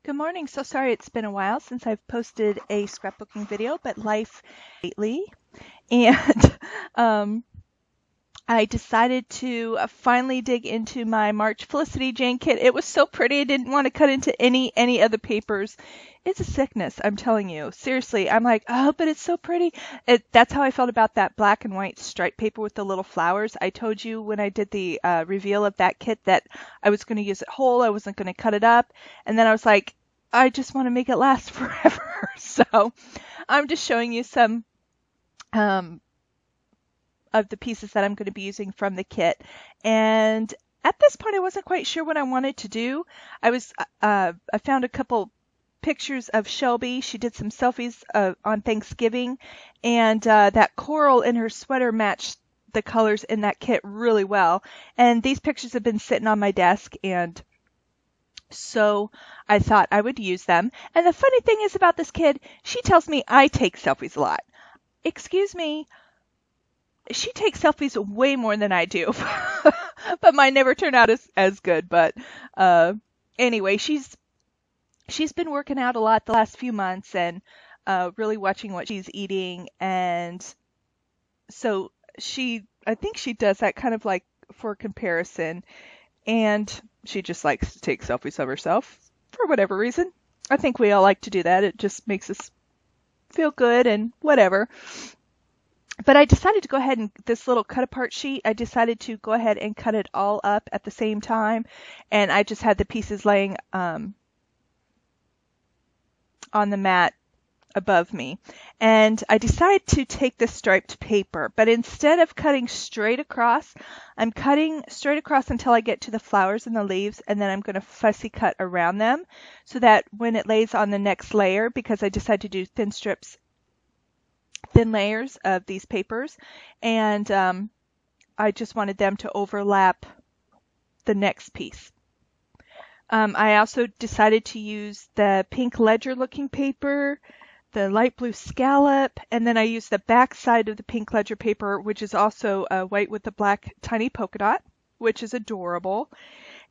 Good morning. So sorry it's been a while since I've posted a scrapbooking video, but life lately. And um, I decided to finally dig into my March Felicity Jane Kit. It was so pretty. I didn't want to cut into any other papers. It's a sickness, I'm telling you. Seriously, I'm like, oh, but it's so pretty. That's how I felt about that black and white striped paper with the little flowers. I told you when I did the reveal of that kit that I was going to use it whole. I wasn't going to cut it up. And then I was like, I just want to make it last forever. So I'm just showing you some um, of the pieces that I'm going to be using from the kit. And at this point, I wasn't quite sure what I wanted to do. I found a couple pictures of Shelby. She did some selfies on Thanksgiving, and that coral in her sweater matched the colors in that kit really well. And these pictures have been sitting on my desk, and so I thought I would use them. And the funny thing is about this kid, she tells me I take selfies a lot. Excuse me, she takes selfies way more than I do, but mine never turn out as good. But anyway, she's been working out a lot the last few months and really watching what she's eating. And so I think she does that kind of like for comparison. And she just likes to take selfies of herself for whatever reason. I think we all like to do that. It just makes us feel good and whatever. But I decided to go ahead and this little cut apart sheet, I decided to go ahead and cut it all up at the same time. And I just had the pieces laying on the mat above me. And I decided to take this striped paper, but instead of cutting straight across, I'm cutting straight across until I get to the flowers and the leaves, and then I'm going to fussy cut around them so that when it lays on the next layer, because I decided to do thin layers of these papers, and I just wanted them to overlap the next piece. I also decided to use the pink ledger looking paper, the light blue scallop, and then I used the back side of the pink ledger paper, which is also white with the black tiny polka dot, which is adorable.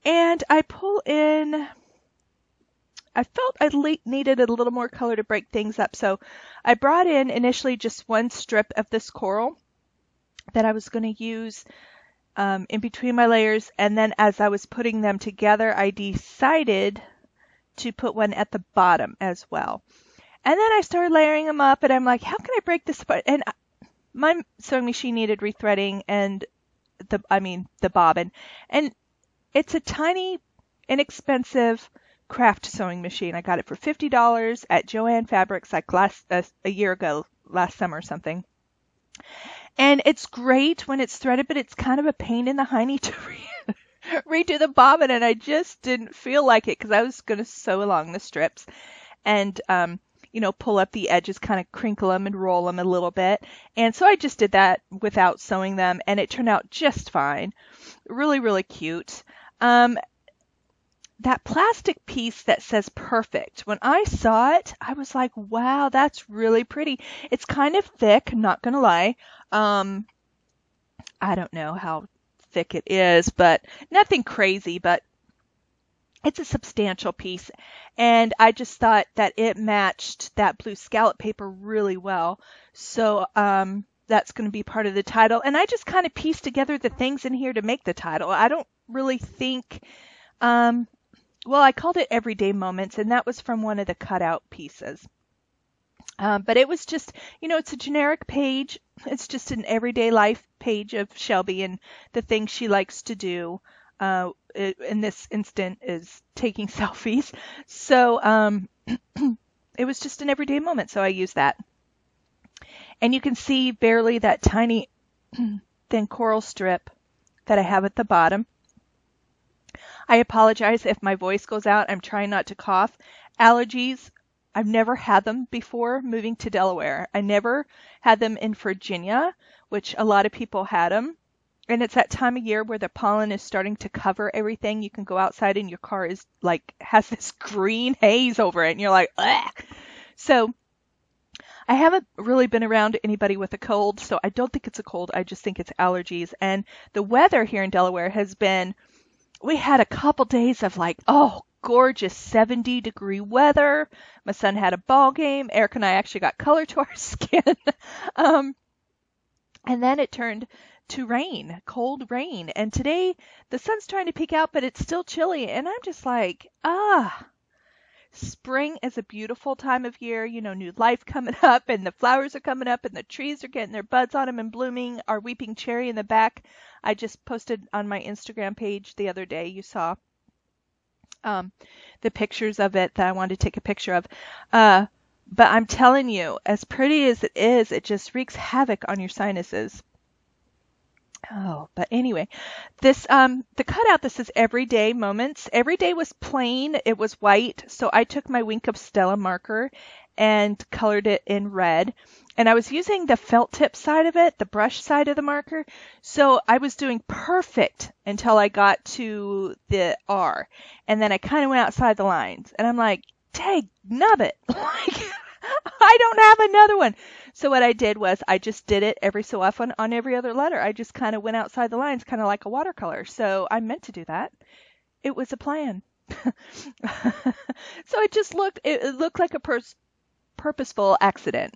And I felt I needed a little more color to break things up, so I brought in initially just one strip of this coral that I was going to use in between my layers, and then as I was putting them together, I decided to put one at the bottom as well. And then I started layering them up, and I'm like, how can I break this apart? And my sewing machine needed rethreading, and the bobbin. And it's a tiny, inexpensive craft sewing machine. I got it for $50 at Joann Fabrics like a year ago, last summer or something. And it's great when it's threaded, but it's kind of a pain in the hiney to redo the bobbin, and I just didn't feel like it because I was going to sew along the strips and pull up the edges, kind of crinkle them and roll them a little bit. And so I just did that without sewing them, and it turned out just fine. Really, really cute. That plastic piece that says perfect, when I saw it, I was like, wow, that's really pretty. It's kind of thick, not going to lie. I don't know how thick it is, but nothing crazy, but it's a substantial piece. And I just thought that it matched that blue scallop paper really well. So that's going to be part of the title. And I just kind of pieced together the things in here to make the title. I don't really think... well, I called it Everyday Moments, and that was from one of the cutout pieces. But it was just, it's a generic page. It's just an everyday life page of Shelby and the things she likes to do. In this instant is taking selfies. So it was just an everyday moment, so I used that. And you can see barely that tiny thin coral strip that I have at the bottom. I apologize if my voice goes out. I'm trying not to cough. Allergies, I've never had them before moving to Delaware. I never had them in Virginia, which a lot of people had them. And it's that time of year where the pollen is starting to cover everything. You can go outside and your car is has this green haze over it, and you're like, ugh. So I haven't really been around anybody with a cold, so I don't think it's a cold. I just think it's allergies. And the weather here in Delaware has been... We had a couple days of oh gorgeous 70-degree weather. My son had a ball game. Eric and I actually got color to our skin. um, and then it turned to rain, cold rain. And today the sun's trying to peek out, but it's still chilly. And I'm just like, spring is a beautiful time of year, you know, new life coming up, and the flowers are coming up, and the trees are getting their buds on them and blooming. Our weeping cherry in the back, I just posted on my Instagram page the other day. You saw the pictures of it that I wanted to take a picture of. But I'm telling you, as pretty as it is, it just wreaks havoc on your sinuses. Oh, but anyway, this, the cutout, this is Everyday Moments. Every day was plain. It was white. So I took my Wink of Stella marker and colored it in red. And I was using the felt tip side of it, the brush side of the marker. So I was doing perfect until I got to the R. And then I kind of went outside the lines. And I'm like, dang, nubbit. Like, I don't have another one. So what I did was I just did it every so often on every other letter. I just kind of went outside the lines, kind of like a watercolor. So I meant to do that. It was a plan. So it looked like a purposeful accident.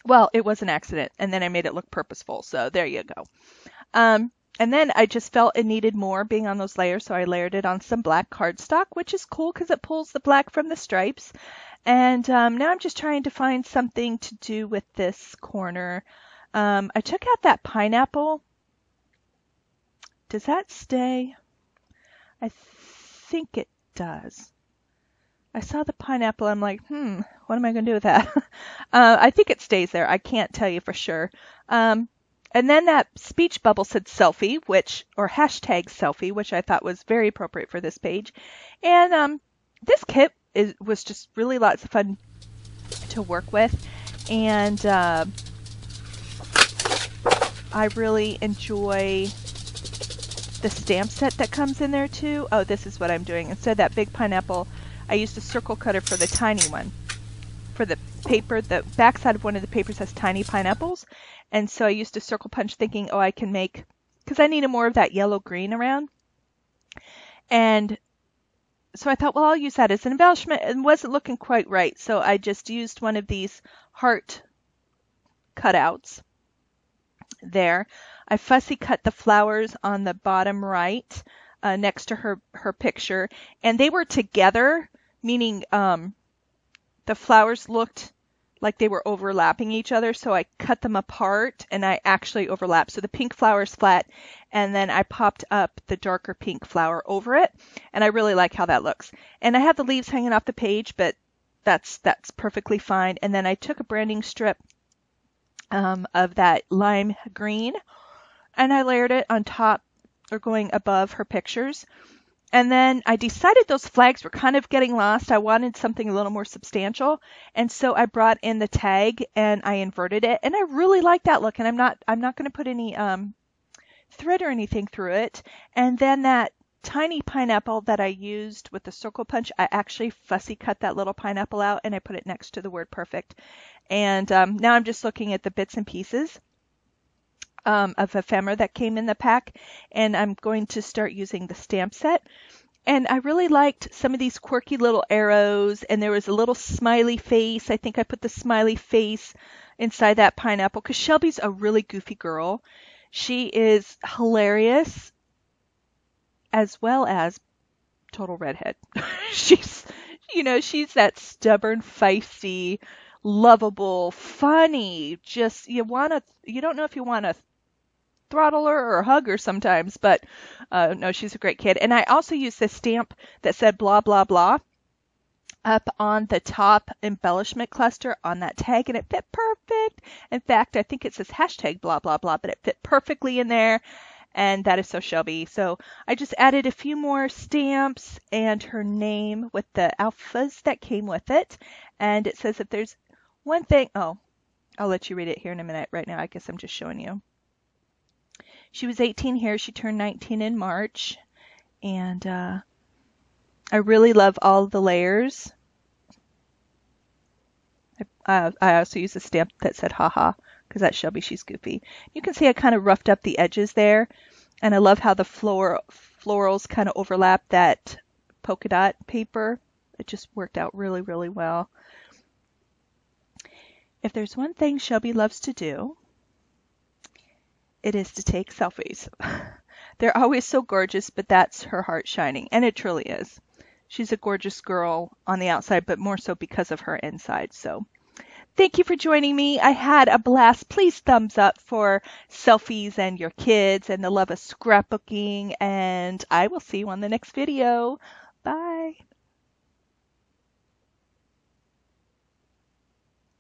Well, it was an accident, and then I made it look purposeful. So there you go. And then I just felt it needed more being on those layers, so I layered it on some black cardstock, which is cool because it pulls the black from the stripes. And now I'm just trying to find something to do with this corner. I took out that pineapple. Does that stay? I think it does. I saw the pineapple. I'm like, what am I going to do with that? I think it stays there. I can't tell you for sure. And then that speech bubble said selfie, or hashtag selfie, which I thought was very appropriate for this page. And this kit was just really lots of fun to work with. And I really enjoy the stamp set that comes in there too. Oh, this is what I'm doing. Instead of that big pineapple, I used a circle cutter for the tiny one. For the paper, the back side of one of the papers has tiny pineapples. And so I used a circle punch thinking, I can make, because I needed more of that yellow green around. And so I thought, well, I'll use that as an embellishment. It wasn't looking quite right. So I just used one of these heart cutouts there. I fussy cut the flowers on the bottom right next to her picture. And they were together, meaning the flowers looked like they were overlapping each other, so I cut them apart and I actually overlapped. So the pink flower is flat, and then I popped up the darker pink flower over it, and I really like how that looks. And I have the leaves hanging off the page, but that's perfectly fine. And then I took a branding strip of that lime green, and I layered it on top, or going above her pictures. And then I decided those flags were kind of getting lost. I wanted something a little more substantial. And so I brought in the tag and I inverted it. And I really like that look. And I'm not going to put any thread or anything through it. And then that tiny pineapple that I used with the circle punch, I actually fussy cut that little pineapple out and I put it next to the word perfect. And now I'm just looking at the bits and pieces of ephemera that came in the pack, and I'm going to start using the stamp set. And I really liked some of these quirky little arrows, and there was a little smiley face. I think I put the smiley face inside that pineapple because Shelby's a really goofy girl. She is hilarious as well as total redhead. She's that stubborn, feisty, lovable, funny, just you don't know if you want to throttle her or hug her sometimes, but no, she's a great kid. And I also used this stamp that said blah blah blah up on the top embellishment cluster on that tag, and it fit perfect. In fact, I think it says hashtag blah blah blah, but it fit perfectly in there, and that is so Shelby. So I just added a few more stamps and her name with the alphas that came with it, and it says if there's one thing, I'll let you read it here in a minute. Right now I guess I'm just showing you. She was 18 here. She turned 19 in March. And I really love all the layers. I also used a stamp that said haha, because that's Shelby. She's goofy. You can see I kind of roughed up the edges there. And I love how the florals kind of overlap that polka dot paper. It just worked out really, really well. If there's one thing Shelby loves to do, it is to take selfies. They're always so gorgeous, but that's her heart shining, and it truly is. She's a gorgeous girl on the outside, but more so because of her inside. So thank you for joining me. I had a blast. Please thumbs up for selfies and your kids and the love of scrapbooking, and I will see you on the next video.